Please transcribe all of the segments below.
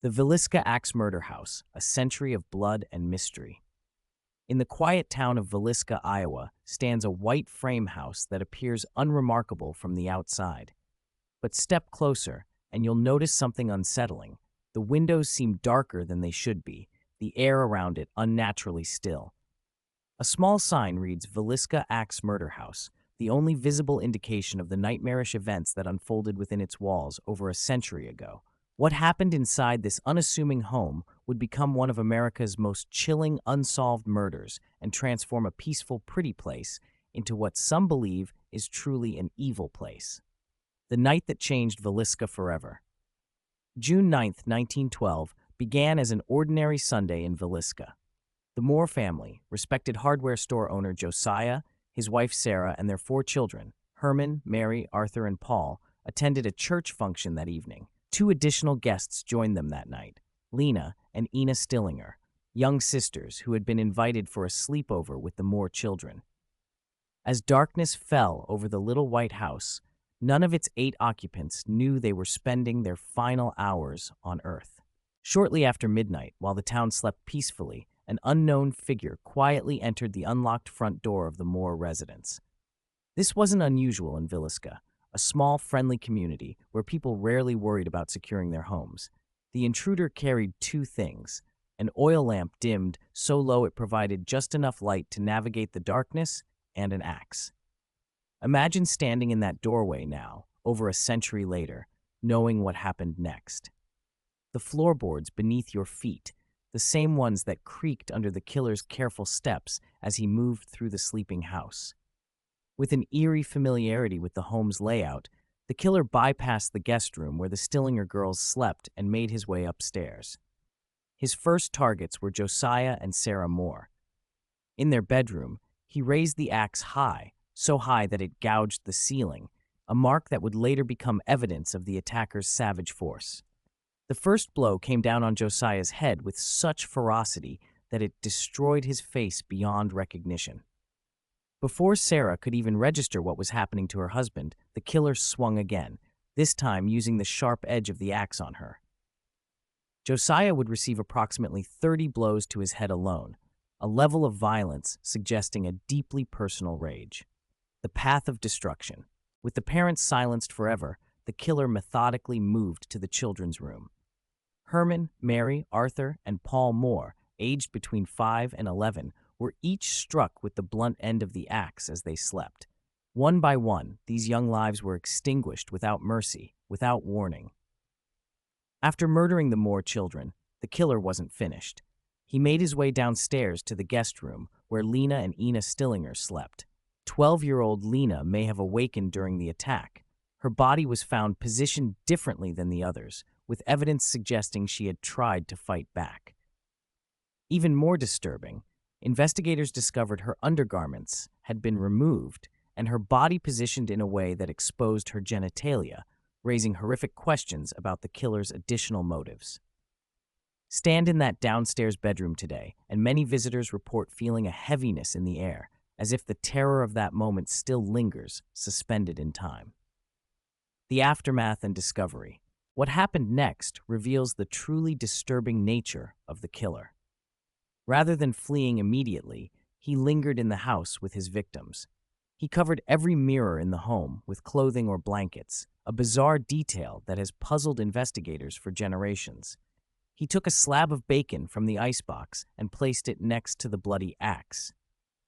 The Villisca Axe Murder House, a century of blood and mystery. In the quiet town of Villisca, Iowa, stands a white frame house that appears unremarkable from the outside. But step closer, and you'll notice something unsettling. The windows seem darker than they should be, the air around it unnaturally still. A small sign reads Villisca Axe Murder House, the only visible indication of the nightmarish events that unfolded within its walls over a century ago. What happened inside this unassuming home would become one of America's most chilling unsolved murders and transform a peaceful, pretty place into what some believe is truly an evil place. The night that changed Villisca forever. June 9, 1912, began as an ordinary Sunday in Villisca. The Moore family, respected hardware store owner Josiah, his wife Sarah, and their 4 children, Herman, Mary, Arthur, and Paul, attended a church function that evening. 2 additional guests joined them that night, Lena and Ina Stillinger, young sisters who had been invited for a sleepover with the Moore children. As darkness fell over the little white house, none of its 8 occupants knew they were spending their final hours on Earth. Shortly after midnight, while the town slept peacefully, an unknown figure quietly entered the unlocked front door of the Moore residence. This wasn't unusual in Villisca, a small, friendly community where people rarely worried about securing their homes. The intruder carried 2 things: an oil lamp dimmed so low it provided just enough light to navigate the darkness, and an axe. Imagine standing in that doorway now, over a century later, knowing what happened next. The floorboards beneath your feet, the same ones that creaked under the killer's careful steps as he moved through the sleeping house. With an eerie familiarity with the home's layout, the killer bypassed the guest room where the Stillinger girls slept and made his way upstairs. His first targets were Josiah and Sarah Moore. In their bedroom, he raised the axe high, so high that it gouged the ceiling, a mark that would later become evidence of the attacker's savage force. The first blow came down on Josiah's head with such ferocity that it destroyed his face beyond recognition. Before Sarah could even register what was happening to her husband, the killer swung again, this time using the sharp edge of the axe on her. Josiah would receive approximately 30 blows to his head alone, a level of violence suggesting a deeply personal rage. The path of destruction. With the parents silenced forever, the killer methodically moved to the children's room. Herman, Mary, Arthur, and Paul Moore, aged between 5 and 11, were each struck with the blunt end of the axe as they slept. One by one, these young lives were extinguished without mercy, without warning. After murdering the Moore children, the killer wasn't finished. He made his way downstairs to the guest room where Lena and Ina Stillinger slept. 12-year-old Lena may have awakened during the attack. Her body was found positioned differently than the others, with evidence suggesting she had tried to fight back. Even more disturbing, investigators discovered her undergarments had been removed and her body positioned in a way that exposed her genitalia, raising horrific questions about the killer's additional motives. Stand in that downstairs bedroom today, and many visitors report feeling a heaviness in the air, as if the terror of that moment still lingers, suspended in time. The aftermath and discovery. What happened next reveals the truly disturbing nature of the killer. Rather than fleeing immediately, he lingered in the house with his victims. He covered every mirror in the home with clothing or blankets, a bizarre detail that has puzzled investigators for generations. He took a slab of bacon from the icebox and placed it next to the bloody axe.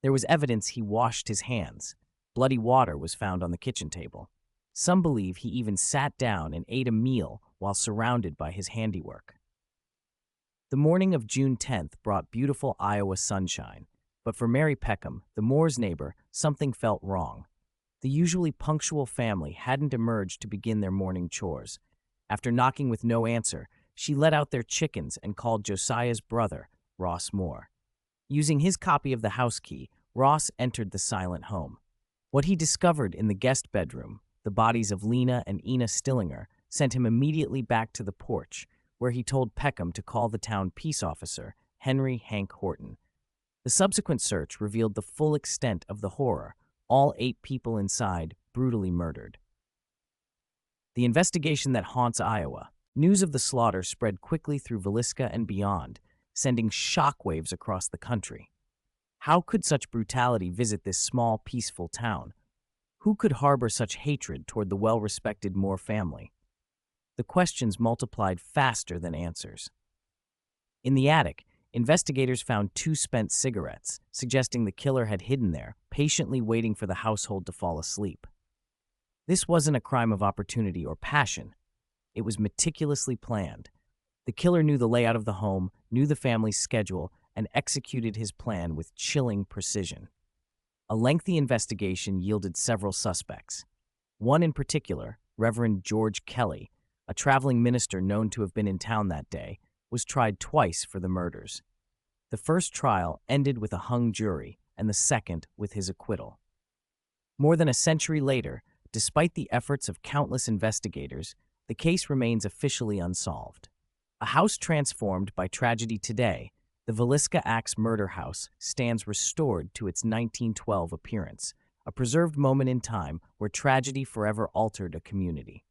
There was evidence he washed his hands. Bloody water was found on the kitchen table. Some believe he even sat down and ate a meal while surrounded by his handiwork. The morning of June 10th brought beautiful Iowa sunshine, but for Mary Peckham, the Moore's neighbor, something felt wrong. The usually punctual family hadn't emerged to begin their morning chores. After knocking with no answer, she let out their chickens and called Josiah's brother, Ross Moore. Using his copy of the house key, Ross entered the silent home. What he discovered in the guest bedroom, the bodies of Lena and Ina Stillinger, sent him immediately back to the porch, where he told Peckham to call the town peace officer, Henry Hank Horton. The subsequent search revealed the full extent of the horror, all 8 people inside brutally murdered. The investigation that haunts Iowa. News of the slaughter spread quickly through Villisca and beyond, sending shockwaves across the country. How could such brutality visit this small, peaceful town? Who could harbor such hatred toward the well-respected Moore family? The questions multiplied faster than answers. In the attic, investigators found 2 spent cigarettes, suggesting the killer had hidden there, patiently waiting for the household to fall asleep. This wasn't a crime of opportunity or passion. It was meticulously planned. The killer knew the layout of the home, knew the family's schedule, and executed his plan with chilling precision. A lengthy investigation yielded several suspects. One in particular, Reverend George Kelly, a traveling minister known to have been in town that day, was tried twice for the murders. The first trial ended with a hung jury, and the second with his acquittal. More than a century later, despite the efforts of countless investigators, the case remains officially unsolved. A house transformed by tragedy today, the Villisca Axe Murder House stands restored to its 1912 appearance, a preserved moment in time where tragedy forever altered a community.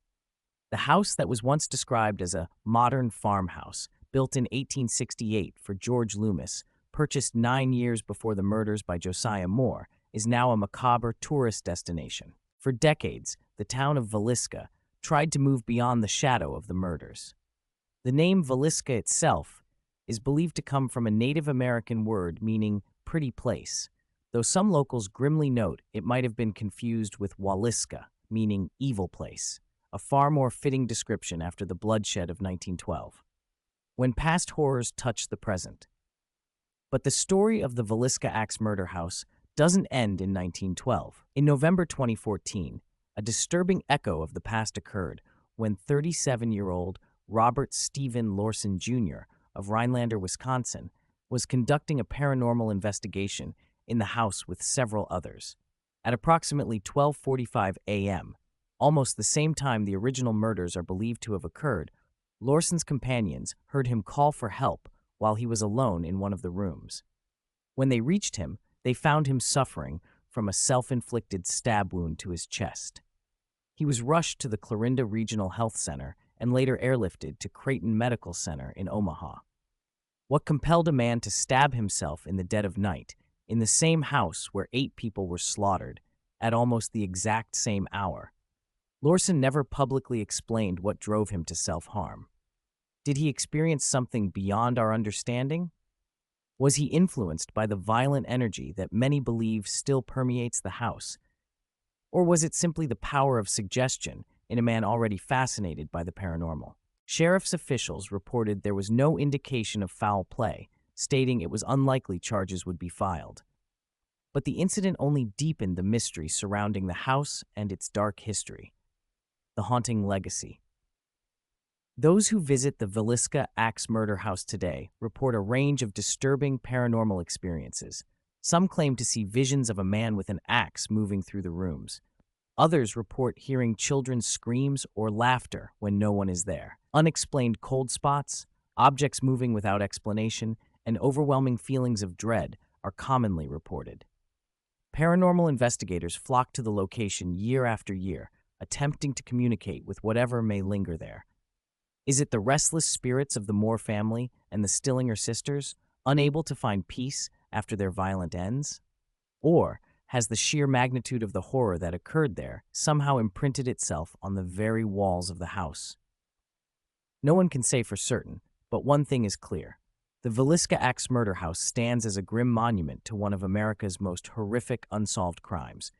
The house that was once described as a modern farmhouse, built in 1868 for George Loomis, purchased 9 years before the murders by Josiah Moore, is now a macabre tourist destination. For decades, the town of Villisca tried to move beyond the shadow of the murders. The name Villisca itself is believed to come from a Native American word meaning pretty place, though some locals grimly note it might have been confused with Waliska, meaning evil place, a far more fitting description after the bloodshed of 1912. When past horrors touch the present. But the story of the Villisca Axe Murder House doesn't end in 1912. In November 2014, a disturbing echo of the past occurred when 37-year-old Robert Stephen Lorson Jr. of Rhinelander, Wisconsin, was conducting a paranormal investigation in the house with several others. At approximately 12:45 a.m., almost the same time the original murders are believed to have occurred, Lorson's companions heard him call for help while he was alone in one of the rooms. When they reached him, they found him suffering from a self-inflicted stab wound to his chest. He was rushed to the Clarinda Regional Health Center and later airlifted to Creighton Medical Center in Omaha. What compelled a man to stab himself in the dead of night, in the same house where 8 people were slaughtered, at almost the exact same hour? Lorson never publicly explained what drove him to self-harm. Did he experience something beyond our understanding? Was he influenced by the violent energy that many believe still permeates the house? Or was it simply the power of suggestion in a man already fascinated by the paranormal? Sheriff's officials reported there was no indication of foul play, stating it was unlikely charges would be filed. But the incident only deepened the mystery surrounding the house and its dark history. The haunting legacy. Those who visit the Villisca Axe Murder House today report a range of disturbing paranormal experiences. Some claim to see visions of a man with an axe moving through the rooms. Others report hearing children's screams or laughter when no one is there. Unexplained cold spots, objects moving without explanation, and overwhelming feelings of dread are commonly reported. Paranormal investigators flock to the location year after year, attempting to communicate with whatever may linger there. Is it the restless spirits of the Moore family and the Stillinger sisters, unable to find peace after their violent ends? Or has the sheer magnitude of the horror that occurred there somehow imprinted itself on the very walls of the house? No one can say for certain, but one thing is clear. The Villisca Axe Murder House stands as a grim monument to one of America's most horrific unsolved crimes.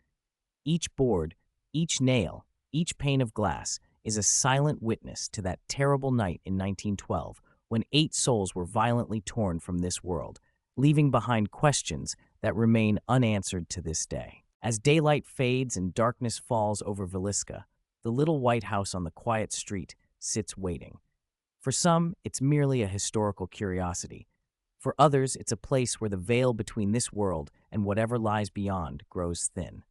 Each board, each nail, each pane of glass is a silent witness to that terrible night in 1912 when 8 souls were violently torn from this world, leaving behind questions that remain unanswered to this day. As daylight fades and darkness falls over Villisca, the little white house on the quiet street sits waiting. For some, it's merely a historical curiosity. For others, it's a place where the veil between this world and whatever lies beyond grows thin.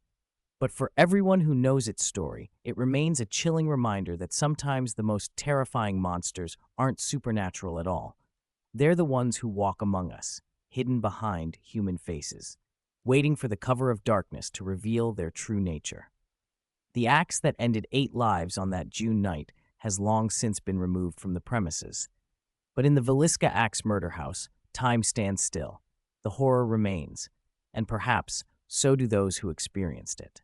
But for everyone who knows its story, it remains a chilling reminder that sometimes the most terrifying monsters aren't supernatural at all. They're the ones who walk among us, hidden behind human faces, waiting for the cover of darkness to reveal their true nature. The axe that ended 8 lives on that June night has long since been removed from the premises. But in the Villisca Axe murder house, time stands still. The horror remains, and perhaps so do those who experienced it.